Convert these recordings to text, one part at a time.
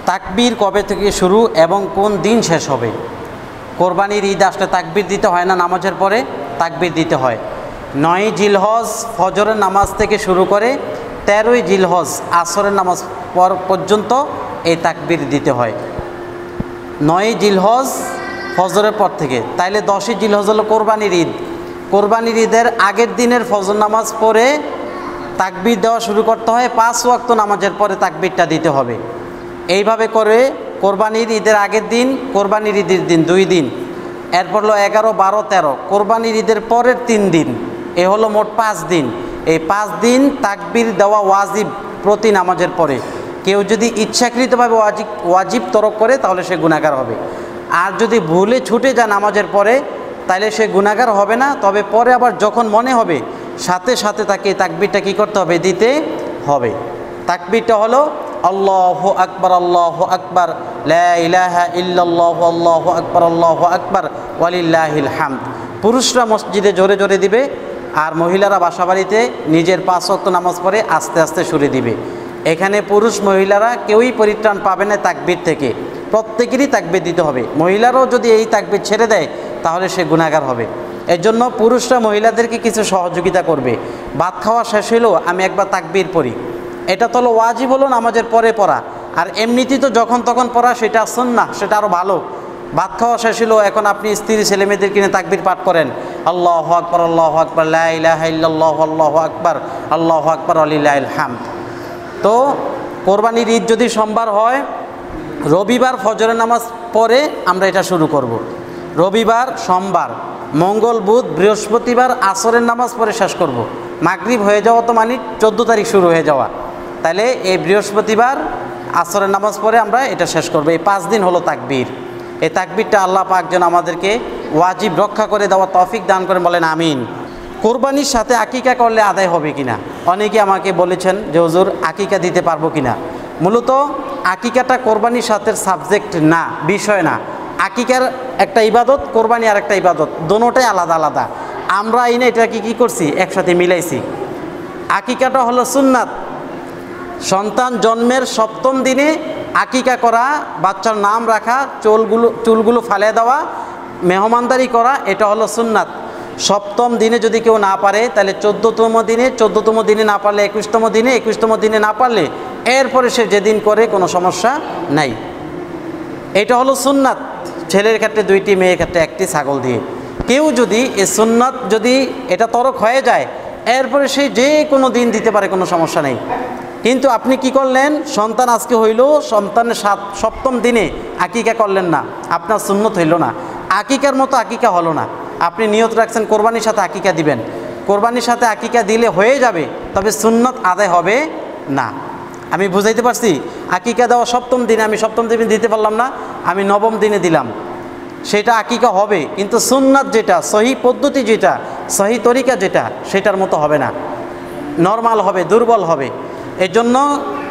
তাকবীর কবে থেকে শুরু এবং কোন দিন শেষ হবে? কোরবানির ঈদ আসলে তাকবীর দিতে হয় না, নামাজের পরে তাকবীর দিতে হয়। 9 জিলহজ ফজরের নামাজ থেকে শুরু করে 13 জিলহজ আসরের নামাজ পর্যন্ত এই তাকবীর দিতে হয়। 9 জিলহজ ফজরের পর থেকে, তাইলে 10 জিলহজ হলো কোরবানির ঈদ। কোরবানির ঈদের আগের দিনের ফজর নামাজ পড়ে তাকবীর দেওয়া শুরু করতে হয়। 5 ওয়াক্ত নামাজের পরে তাকবীরটা দিতে হবে। এইভাবে করে কোরবানির ঈদের আগের দিন, কোরবানির ঈদের দিন 2 দিন, এরপর হলো 11, 12, 13, কোরবানির ঈদের পরের 3 দিন, এ হলো মোট 5 দিন। এই 5 দিন তাকবীর দেওয়া ওয়াজিব প্রতি নামাজের পরে। কেউ যদি ইচ্ছাকৃতভাবে ওয়াজিব তরক করে তাহলে সে গুনাহগার হবে। আর যদি ভুলে ছুটে যায় নামাজের পরে তাহলে সে গুনাহগার হবে না। তবে পরে আবার যখন মনে হবে সাথে সাথে তাকে তাকবীরটা কী করতে হবে? দিতে হবে। তাকবীরটা হলো আল্লাহু আকবার, আল্লাহু আকবার, লা ইলাহা ইল্লাল্লাহু, আল্লাহু আকবার, আল্লাহু আকবার, ওয়ালিল্লাহিল হামদ। পুরুষরা মসজিদে জোরে জোরে দিবে, আর মহিলারা বাসাবাড়িতে নিজের 5 ওয়াক্ত নামাজ পড়ে আস্তে আস্তে সুরে দিবে। এখানে পুরুষ মহিলারা কেউই পরিত্রাণ পাবে না তাকবীর থেকে, প্রত্যেকেরই তাকবীর দিতে হবে। মহিলারাও যদি এই তাকবীর ছেড়ে দেয় তাহলে সে গুনাহগার হবে। এর জন্য পুরুষরা মহিলাদেরকে কিছু সহযোগিতা করবে। ভাত খাওয়া শেষ হলেও আমি একবার তাকবীর পড়ি, এটা তো হলো ওয়াজিব, হলো নামাজের পরে পড়া। আর এমনিতেই তো যখন তখন পড়া সেটা সুন্নাহ, সেটা আরও ভালো। ভাত খাওয়া শেষ হলো, এখন আপনি স্ত্রী ছেলেমেয়েদের কিনে তাকবীর পাঠ করেন, আল্লাহু আকবার, আল্লাহু আকবার, লা ইলাহা ইল্লাল্লাহু, আল্লাহু আকবার, আল্লাহু আকবার, ওয়ালিল্লাহিল হামদ। তো কোরবানির ঈদ যদি সোমবার হয়, রবিবার ফজরের নামাজ পরে আমরা এটা শুরু করব। রবিবার, সোমবার, মঙ্গল, বুধ, বৃহস্পতিবার আসরের নামাজ পরে শেষ করব। মাগরিব হয়ে যাওয়া তো মানে 14 তারিখ শুরু হয়ে যাওয়া, তাহলে এই বৃহস্পতিবার আসরের নামাজ পরে আমরা এটা শেষ করব। এই 5 দিন হলো তাকবীর। এই তাকবীরটা আল্লাহ পাক যেন আমাদেরকে ওয়াজিব রক্ষা করে দেওয়া তৌফিক দান করেন, বলেন আমিন। কোরবানির সাথে আকিকা করলে আদায় হবে কিনা? অনেকে আমাকে বলেছেন যে হুজুর আকিকা দিতে পারবো কিনা। মূলত আকিকাটা কোরবানির সাথে সাবজেক্ট না, বিষয় না। আকিকার একটা ইবাদত, কোরবানি আর একটা ইবাদত, দোনোটাই আলাদা আলাদা। আমরা এই না এটাকে কী করছি? একসাথে মিলাইছি। আকিকাটা হলো সুন্নাত, সন্তান জন্মের 7ম দিনে আকিকা করা, বাচ্চার নাম রাখা, চুলগুলো ফালিয়ে দেওয়া, মেহমানদারি করা, এটা হলো সুন্নাত। 7ম দিনে যদি কেউ না পারে তাহলে 14তম দিনে, 14তম দিনে না পারলে 21তম দিনে, 21তম দিনে না পারলে এরপরে সে যেদিন করে কোনো সমস্যা নাই। এটা হলো সুন্নাত। ছেলের ক্ষেত্রে 2টি, মেয়ের ক্ষেত্রে 1টি ছাগল দিয়ে। কেউ যদি এই সুন্নাত যদি এটা তরক হয়ে যায় এরপরে সে যে কোনো দিন দিতে পারে, কোনো সমস্যা নেই। কিন্তু আপনি কি করলেন? সন্তান আজকে হইল, সন্তানের 7ম দিনে আকিকা করলেন না, আপনার সুন্নত হইল না, আকিকার মতো আকিকা হলো না। আপনি নিয়ত রাখছেন কোরবানির সাথে আকিকা দিবেন, কোরবানির সাথে আকিকা দিলে হয়ে যাবে, তবে সুন্নত আদায় হবে না। আমি বুঝাইতে পারছি? আকিকা দেওয়া 7ম দিনে, আমি 7ম দিনে দিতে পারলাম না, আমি 9ম দিনে দিলাম, সেটা আকিকা হবে, কিন্তু সুন্নাত যেটা, সহি পদ্ধতি যেটা, সহি তরিকা যেটা, সেটার মতো হবে না, নরমাল হবে, দুর্বল হবে। এর জন্য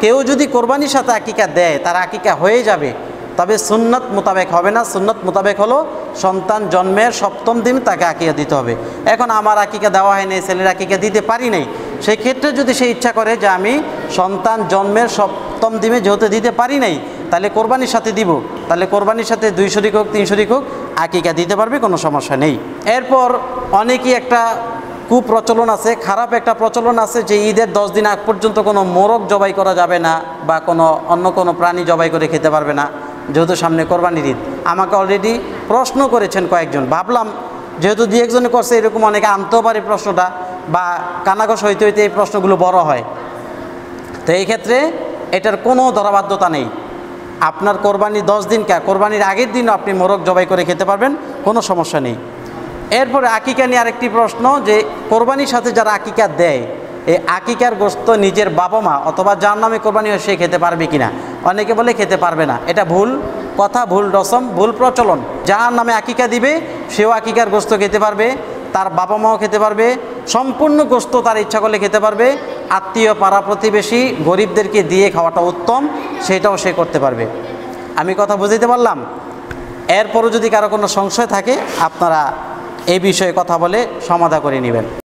কেউ যদি কোরবানির সাথে আকিকা দেয় তার আকিকা হয়ে যাবে, তবে সুন্নাত মোতাবেক হবে না। সুন্নাত মোতাবেক হলো সন্তান জন্মের 7ম দিন তাকে আকিকা দিতে হবে। এখন আমার আকিকা দেওয়া হয়নি, ছেলের আকিকা দিতে পারি নাই, সেই ক্ষেত্রে যদি সে ইচ্ছা করে যে আমি সন্তান জন্মের 7ম দিনে যেহেতু দিতে পারি নাই, তাহলে কোরবানির সাথে দিব, তাহলে কোরবানির সাথে 2 শরিক হোক, 3 শরিক হোক, আকিকা দিতে পারবে, কোনো সমস্যা নেই। এরপর অনেকেই একটা কুপ্রচলন আছে, খারাপ একটা প্রচলন আছে যে ঈদের 10 দিন আগ পর্যন্ত কোনো মোরগ জবাই করা যাবে না বা অন্য কোনো প্রাণী জবাই করে খেতে পারবে না, যেহেতু সামনে কোরবানির ঈদ। আমাকে অলরেডি প্রশ্ন করেছেন কয়েকজন, ভাবলাম যেহেতু 2-1জনে করছে, এরকম অনেকে আনতেও পারে প্রশ্নটা, বা কানাঘোষ হইতে হইতে এই প্রশ্নগুলো বড় হয়। তো এই ক্ষেত্রে এটার কোনো ধরাবাধ্যতা নেই। আপনার কোরবানি 10 দিন কোরবানির আগের দিনও আপনি মোরগ জবাই করে খেতে পারবেন, কোনো সমস্যা নেই। এরপরে আকিকা নিয়ে আরেকটি প্রশ্ন, যে কোরবানির সাথে যারা আকিকা দেয়, এই আকিকার গোশত নিজের বাবা মা অথবা যার নামে কোরবানি হয় সে খেতে পারবে কিনা? অনেকে বলে খেতে পারবে না। এটা ভুল কথা, ভুল রসম, ভুল প্রচলন। যার নামে আকিকা দিবে সেও আকিকার গোশত খেতে পারবে, তার বাবা মাও খেতে পারবে, সম্পূর্ণ গোশত তার ইচ্ছা করলে খেতে পারবে। আত্মীয়, পাড়া প্রতিবেশী, গরিবদেরকে দিয়ে খাওয়াটা উত্তম, সেটাও সে করতে পারবে। আমি কথা বুঝাইতে পারলাম? এরপরও যদি কারো কোনো সংশয় থাকে আপনারা এই বিষয়ে কথা বলে সমাধান করে নেবেন।